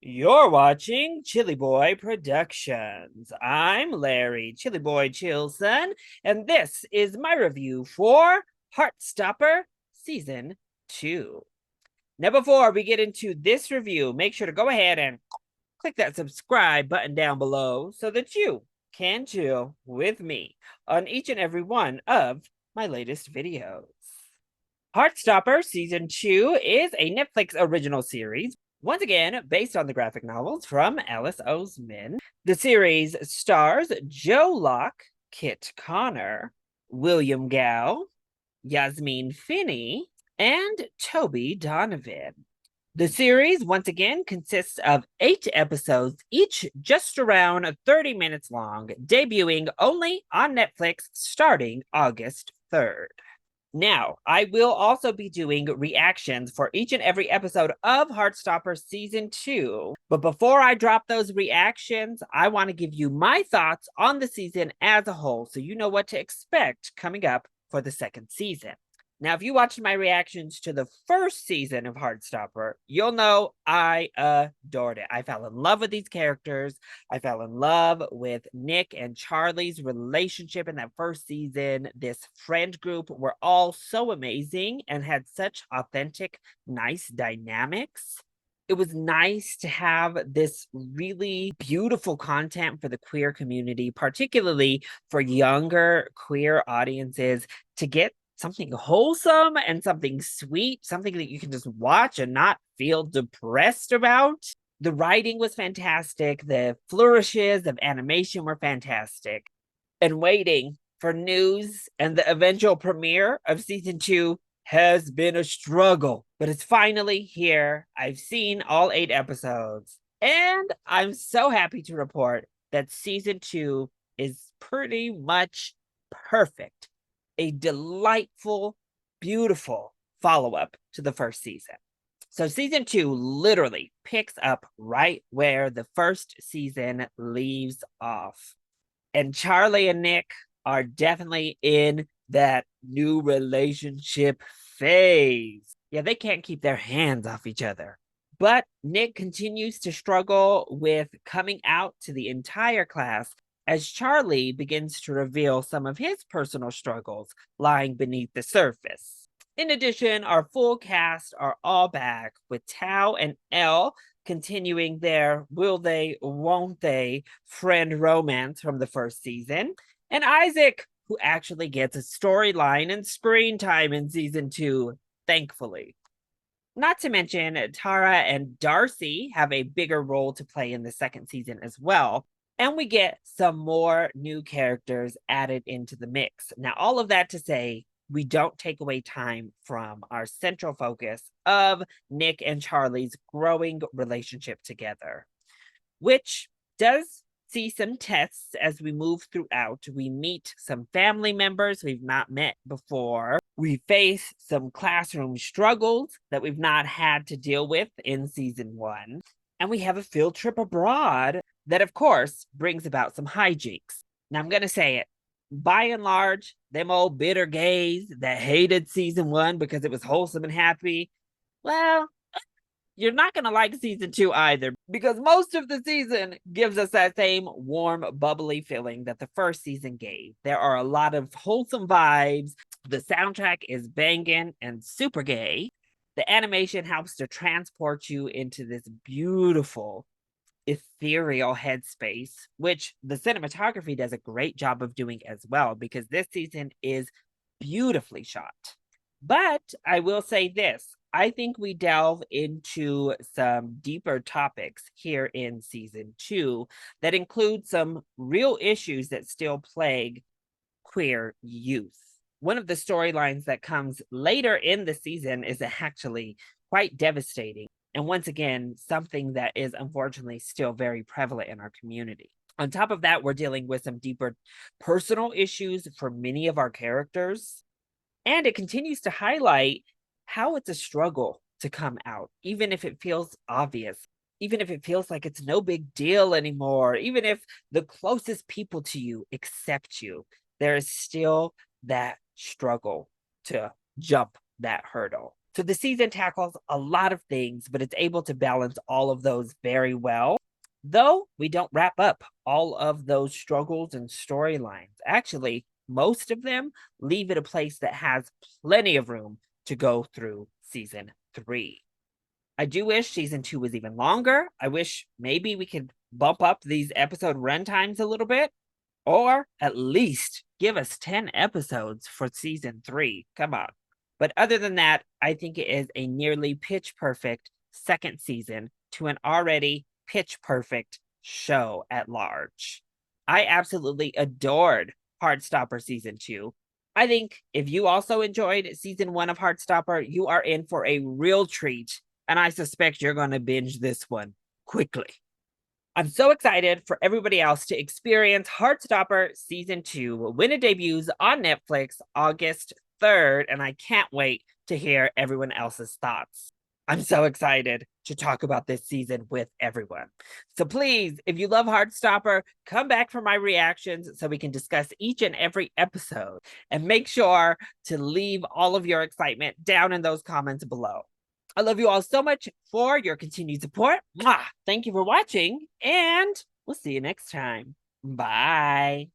You're watching ChillyBoy Productions. I'm Larry, ChillyBoy Chillson, and this is my review for Heartstopper Season 2. Now, before we get into this review, make sure to go ahead and click that subscribe button down below so that you can chill with me on each and every one of my latest videos. Heartstopper Season 2 is a Netflix original series, once again based on the graphic novels from Alice Oseman. The series stars Joe Locke, Kit Connor, William Gow, Yasmine Finney, and Toby Donovan. The series, once again, consists of 8 episodes, each just around 30 minutes long, debuting only on Netflix starting August 3rd. Now, I will also be doing reactions for each and every episode of Heartstopper Season 2. But before I drop those reactions, I want to give you my thoughts on the season as a whole so you know what to expect coming up for the second season. Now, if you watched my reactions to the first season of Heartstopper, you'll know I adored it. I fell in love with these characters. I fell in love with Nick and Charlie's relationship in that first season. This friend group were all so amazing and had such authentic, nice dynamics. It was nice to have this really beautiful content for the queer community, particularly for younger queer audiences, to get something wholesome and something sweet, something that you can just watch and not feel depressed about. The writing was fantastic. The flourishes of animation were fantastic. And waiting for news and the eventual premiere of season 2 has been a struggle, but it's finally here. I've seen all 8 episodes, and I'm so happy to report that season 2 is pretty much perfect. A delightful, beautiful follow-up to the first season. So season 2 literally picks up right where the first season leaves off. And Charlie and Nick are definitely in that new relationship phase. Yeah, they can't keep their hands off each other. But Nick continues to struggle with coming out to the entire class as Charlie begins to reveal some of his personal struggles lying beneath the surface. In addition, our full cast are all back, with Tao and Elle continuing their will they, won't they friend romance from the first season, and Isaac, who actually gets a storyline and screen time in season 2, thankfully. Not to mention, Tara and Darcy have a bigger role to play in the second season as well. And we get some more new characters added into the mix. Now, all of that to say, we don't take away time from our central focus of Nick and Charlie's growing relationship together, which does see some tests as we move throughout. We meet some family members we've not met before. We face some classroom struggles that we've not had to deal with in season 1. And we have a field trip abroad that, of course, brings about some hijinks. Now, I'm going to say it. By and large, them old bitter gays that hated season 1 because it was wholesome and happy, well, you're not going to like season 2 either, because most of the season gives us that same warm, bubbly feeling that the first season gave. There are a lot of wholesome vibes. The soundtrack is banging and super gay. The animation helps to transport you into this beautiful, ethereal headspace, which the cinematography does a great job of doing as well, because this season is beautifully shot. But I will say this, I think we delve into some deeper topics here in season 2 that include some real issues that still plague queer youth. One of the storylines that comes later in the season is actually quite devastating, and once again, something that is unfortunately still very prevalent in our community. On top of that, we're dealing with some deeper personal issues for many of our characters. And it continues to highlight how it's a struggle to come out, even if it feels obvious, even if it feels like it's no big deal anymore, even if the closest people to you accept you, there is still that struggle to jump that hurdle. So the season tackles a lot of things, but it's able to balance all of those very well. Though we don't wrap up all of those struggles and storylines. Actually, most of them leave it a place that has plenty of room to go through season 3. I do wish season 2 was even longer. I wish maybe we could bump up these episode runtimes a little bit, or at least give us 10 episodes for season 3. Come on. But other than that, I think it is a nearly pitch perfect second season to an already pitch perfect show at large. I absolutely adored Heartstopper season 2. I think if you also enjoyed season 1 of Heartstopper, you are in for a real treat, and I suspect you're going to binge this one quickly. I'm so excited for everybody else to experience Heartstopper Season 2 when it debuts on Netflix August 3rd, and I can't wait to hear everyone else's thoughts. I'm so excited to talk about this season with everyone. So please, if you love Heartstopper, come back for my reactions so we can discuss each and every episode. And make sure to leave all of your excitement down in those comments below. I love you all so much for your continued support. Mwah! Thank you for watching, and we'll see you next time. Bye.